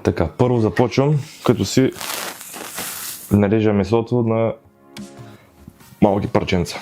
Така, първо започвам, като си нарежа месото на малки парченца.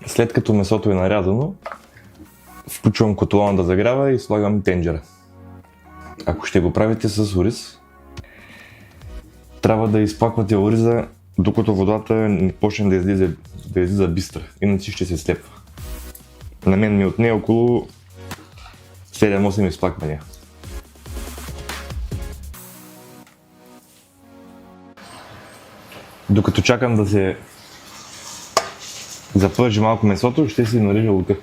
След като месото е нарязано, включвам котлона да загрява и слагам тенджера. Ако ще го правите с ориз, трябва да изплаквате ориза, докато водата не почне да излиза бистра, иначе ще се слепва. На мен ми отне около 7-8 изплаквания. Докато чакам да се запържи малко месото, ще си нарежа лука.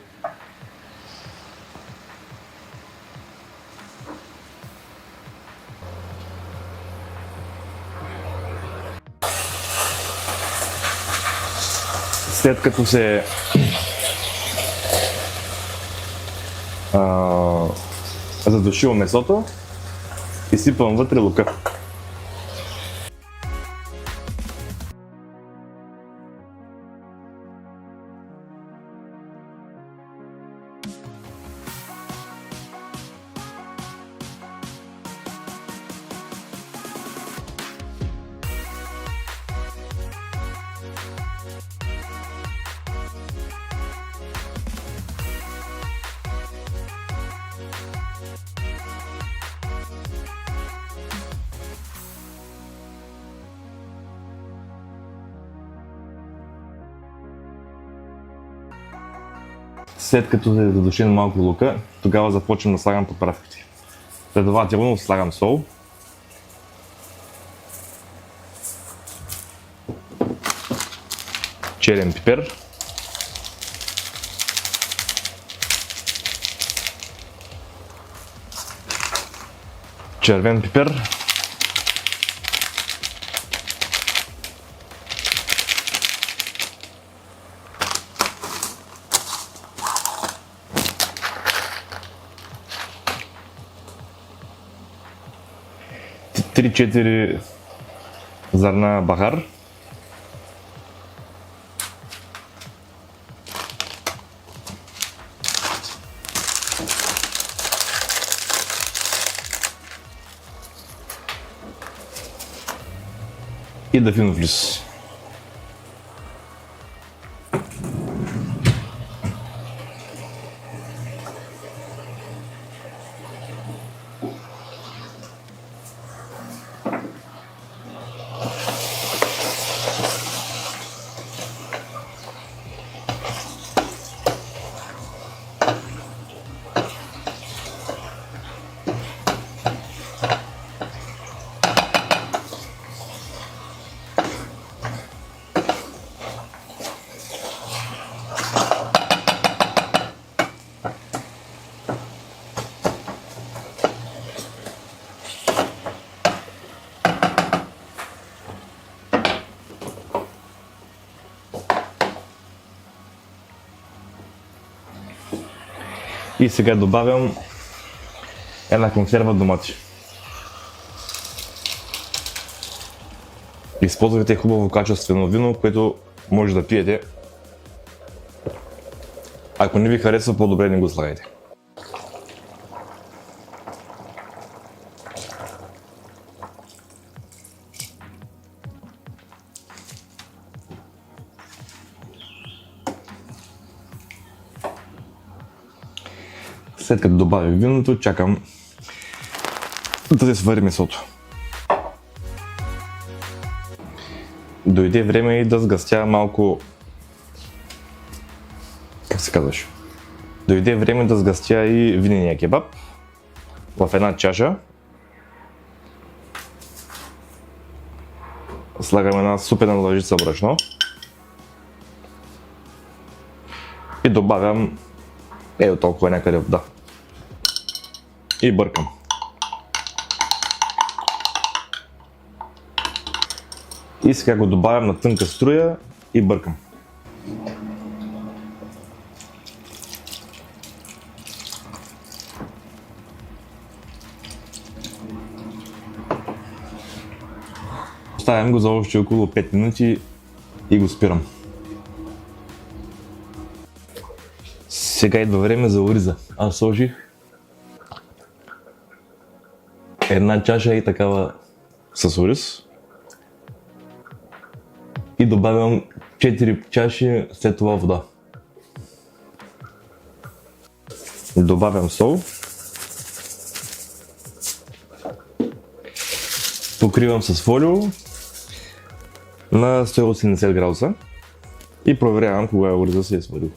След като се задушило месото, изсипвам вътре лука. След като се задуши на малко лука, тогава започвам да слагам подправките. Следователно слагам сол, черен пипер, червен пипер, три-четири зърна бахар, и дафинов лист. И сега добавям една консерва домати. Използвайте хубаво качествено вино, което може да пиете. Ако не ви харесва, по-добре не го слагайте. След като добавя виното, чакам да се свари месото. Дойде време и да сгъстя малко... Как се казваш? Дойде време да сгъстя и винения кебаб в една чаша. Слагам една супена лъжица брашно и добавям ето толкова някъде вода и бъркам. И сега го добавям на тънка струя и бъркам. Оставям го за още около 5 минути и го спирам. Сега идва време за ориза. Аз сложих една чаша и такава с ориз и добавям 4 чаши след това вода. Добавям сол, покривам с фолио на 180 градуса и проверявам кога ориза се е сварил.